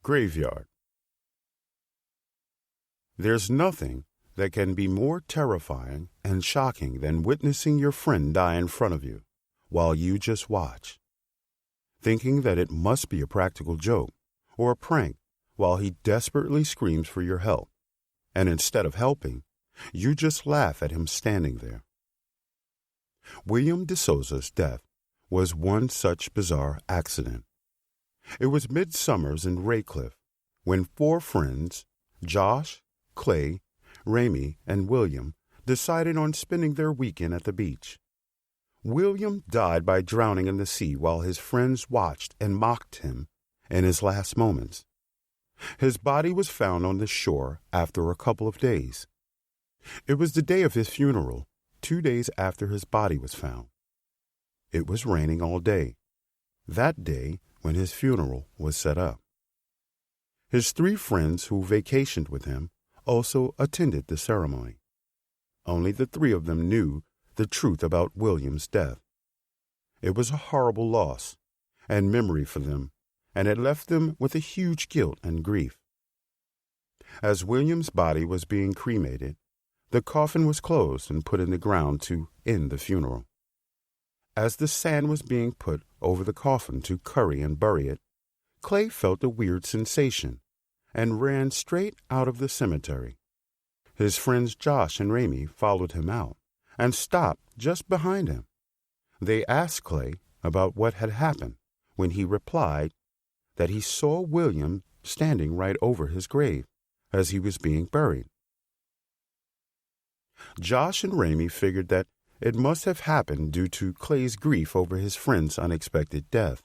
Graveyard. There's nothing that can be more terrifying and shocking than witnessing your friend die in front of you while you just watch, thinking that it must be a practical joke or a prank while he desperately screams for your help, and instead of helping, you just laugh at him standing there. William DeSouza's death was one such bizarre accident. It was midsummers in Raycliffe when four friends, Josh, Clay, Ramey, and William, decided on spending their weekend at the beach. William died by drowning in the sea while his friends watched and mocked him in his last moments. His body was found on the shore after a couple of days. It was the day of his funeral, 2 days after his body was found. It was raining all day, that day when his funeral was set up. His three friends who vacationed with him also attended the ceremony. Only the three of them knew the truth about William's death. It was a horrible loss and memory for them, and it left them with a huge guilt and grief. As William's body was being cremated, the coffin was closed and put in the ground to end the funeral. As the sand was being put over the coffin to curry and bury it, Clay felt a weird sensation and ran straight out of the cemetery. His friends Josh and Ramey followed him out and stopped just behind him. They asked Clay about what had happened when he replied that he saw William standing right over his grave as he was being buried. Josh and Ramey figured that it must have happened due to Clay's grief over his friend's unexpected death.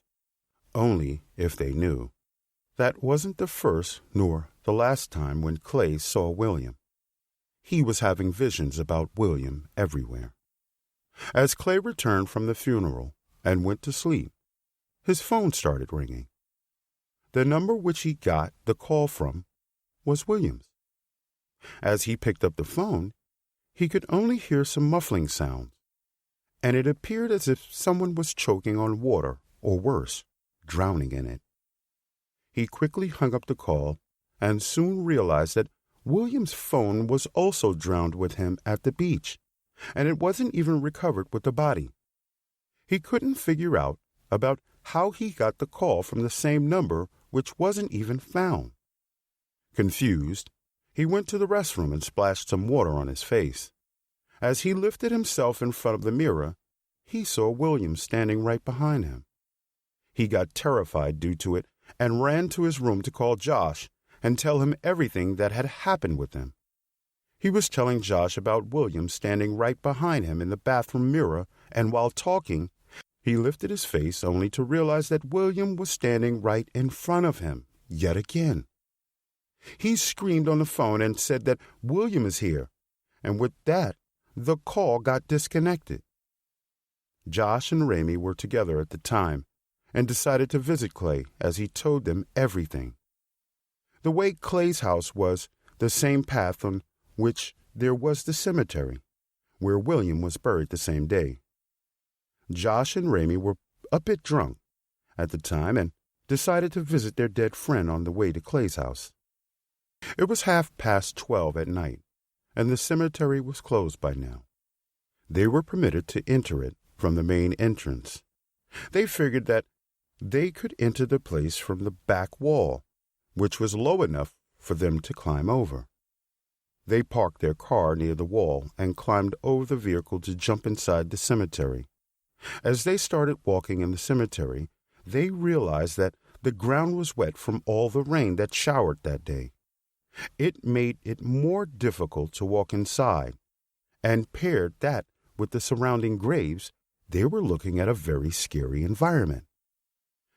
Only if they knew. That wasn't the first nor the last time when Clay saw William. He was having visions about William everywhere. As Clay returned from the funeral and went to sleep, his phone started ringing. The number which he got the call from was William's. As he picked up the phone, he could only hear some muffling sounds, and it appeared as if someone was choking on water, or worse, drowning in it. He quickly hung up the call and soon realized that William's phone was also drowned with him at the beach, and it wasn't even recovered with the body. He couldn't figure out about how he got the call from the same number which wasn't even found. Confused, he went to the restroom and splashed some water on his face. As he lifted himself in front of the mirror, he saw William standing right behind him. He got terrified due to it and ran to his room to call Josh and tell him everything that had happened with him. He was telling Josh about William standing right behind him in the bathroom mirror, and while talking, he lifted his face only to realize that William was standing right in front of him, yet again. He screamed on the phone and said that William is here, and with that, the call got disconnected. Josh and Ramey were together at the time and decided to visit Clay as he told them everything. The way Clay's house was the same path on which there was the cemetery, where William was buried the same day. Josh and Ramey were a bit drunk at the time and decided to visit their dead friend on the way to Clay's house. It was 12:30 at night, and the cemetery was closed by now. They were permitted to enter it from the main entrance. They figured that they could enter the place from the back wall, which was low enough for them to climb over. They parked their car near the wall and climbed over the vehicle to jump inside the cemetery. As they started walking in the cemetery, they realized that the ground was wet from all the rain that showered that day. It made it more difficult to walk inside, and paired that with the surrounding graves, they were looking at a very scary environment.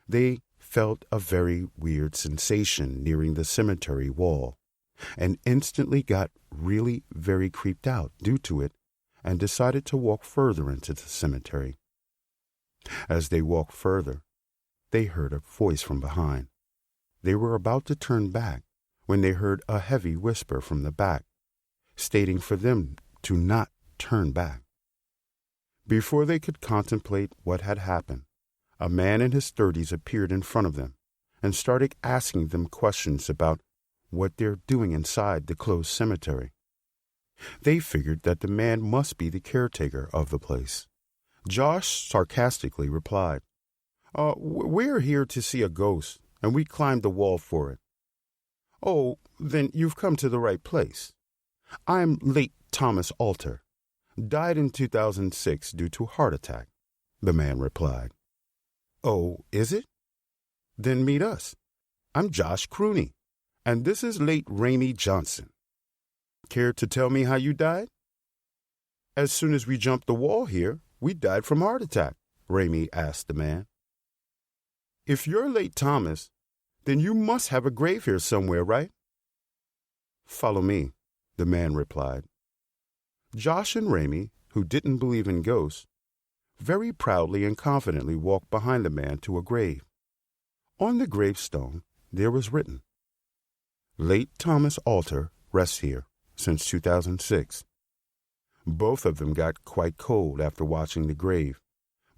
They felt a very weird sensation nearing the cemetery wall, and instantly got really very creeped out due to it, and decided to walk further into the cemetery. As they walked further, they heard a voice from behind. They were about to turn back when they heard a heavy whisper from the back, stating for them to not turn back. Before they could contemplate what had happened, a man in his 30s appeared in front of them and started asking them questions about what they're doing inside the closed cemetery. They figured that the man must be the caretaker of the place. Josh sarcastically replied, "We're here to see a ghost, and we climbed the wall for it." "Oh, then you've come to the right place. I'm late Thomas Alter. Died in 2006 due to a heart attack," the man replied. "Oh, is it? Then meet us. I'm Josh Crooney, and this is late Ramey Johnson. Care to tell me how you died?" "As soon as we jumped the wall here, we died from heart attack," Ramey asked the man. "If you're late Thomas, then you must have a grave here somewhere, right?" "Follow me," the man replied. Josh and Ramey, who didn't believe in ghosts, very proudly and confidently walked behind the man to a grave. On the gravestone there was written, "Late Thomas Alter rests here since 2006. Both of them got quite cold after watching the grave,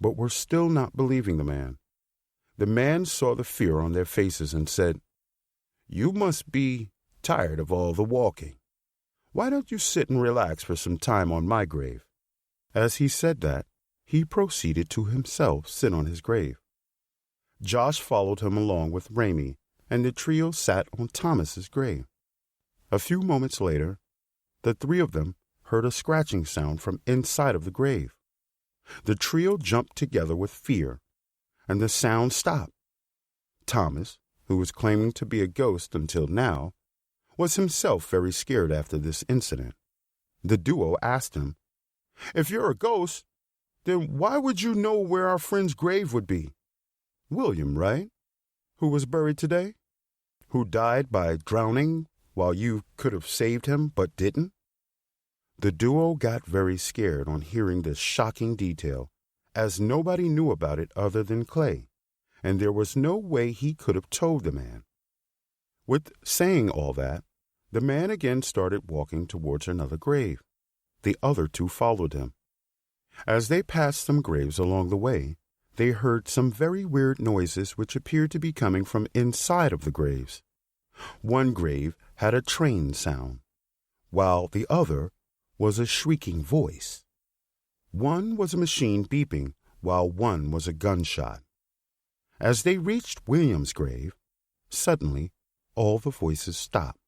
but were still not believing the man. The man saw the fear on their faces and said, "You must be tired of all the walking. Why don't you sit and relax for some time on my grave?" As he said that, he proceeded to himself sit on his grave. Josh followed him along with Ramey, and the trio sat on Thomas's grave. A few moments later, the three of them heard a scratching sound from inside of the grave. The trio jumped together with fear, and the sound stopped. Thomas, who was claiming to be a ghost until now, was himself very scared after this incident. The duo asked him, "If you're a ghost, then why would you know where our friend's grave would be?" "William, right? Who was buried today? Who died by drowning while you could have saved him but didn't?" The duo got very scared on hearing this shocking detail, as nobody knew about it other than Clay, and there was no way he could have told the man. With saying all that, the man again started walking towards another grave. The other two followed him. As they passed some graves along the way, they heard some very weird noises which appeared to be coming from inside of the graves. One grave had a train sound, while the other was a shrieking voice. One was a machine beeping, while one was a gunshot. As they reached William's grave, suddenly all the voices stopped.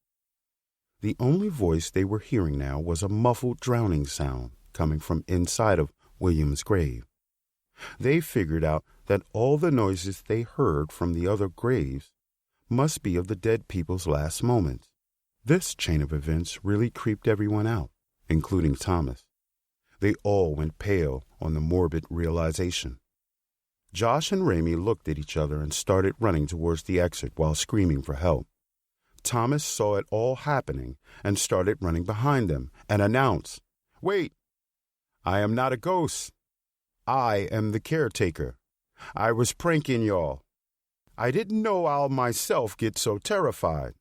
The only voice they were hearing now was a muffled drowning sound coming from inside of William's grave. They figured out that all the noises they heard from the other graves must be of the dead people's last moments. This chain of events really creeped everyone out, including Thomas. They all went pale on the morbid realization. Josh and Ramey looked at each other and started running towards the exit while screaming for help. Thomas saw it all happening and started running behind them and announced, "Wait! I am not a ghost. I am the caretaker. I was pranking y'all. I didn't know I'll myself get so terrified."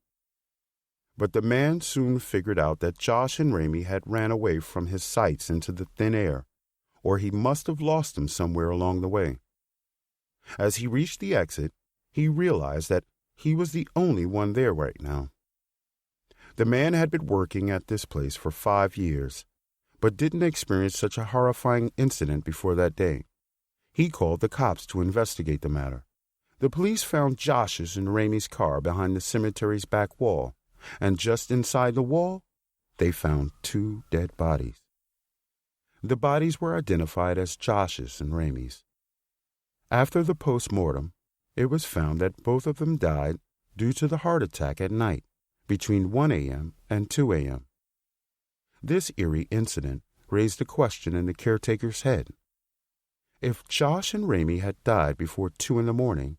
But the man soon figured out that Josh and Ramey had ran away from his sights into the thin air, or he must have lost them somewhere along the way. As he reached the exit, he realized that he was the only one there right now. The man had been working at this place for 5 years, but didn't experience such a horrifying incident before that day. He called the cops to investigate the matter. The police found Josh's and Ramey's car behind the cemetery's back wall, and just inside the wall, they found 2 dead bodies. The bodies were identified as Josh's and Ramey's. After the post-mortem, it was found that both of them died due to the heart attack at night between 1 a.m. and 2 a.m. This eerie incident raised a question in the caretaker's head. If Josh and Ramey had died before 2 in the morning,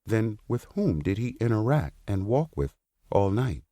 then with whom did he interact and walk with all night?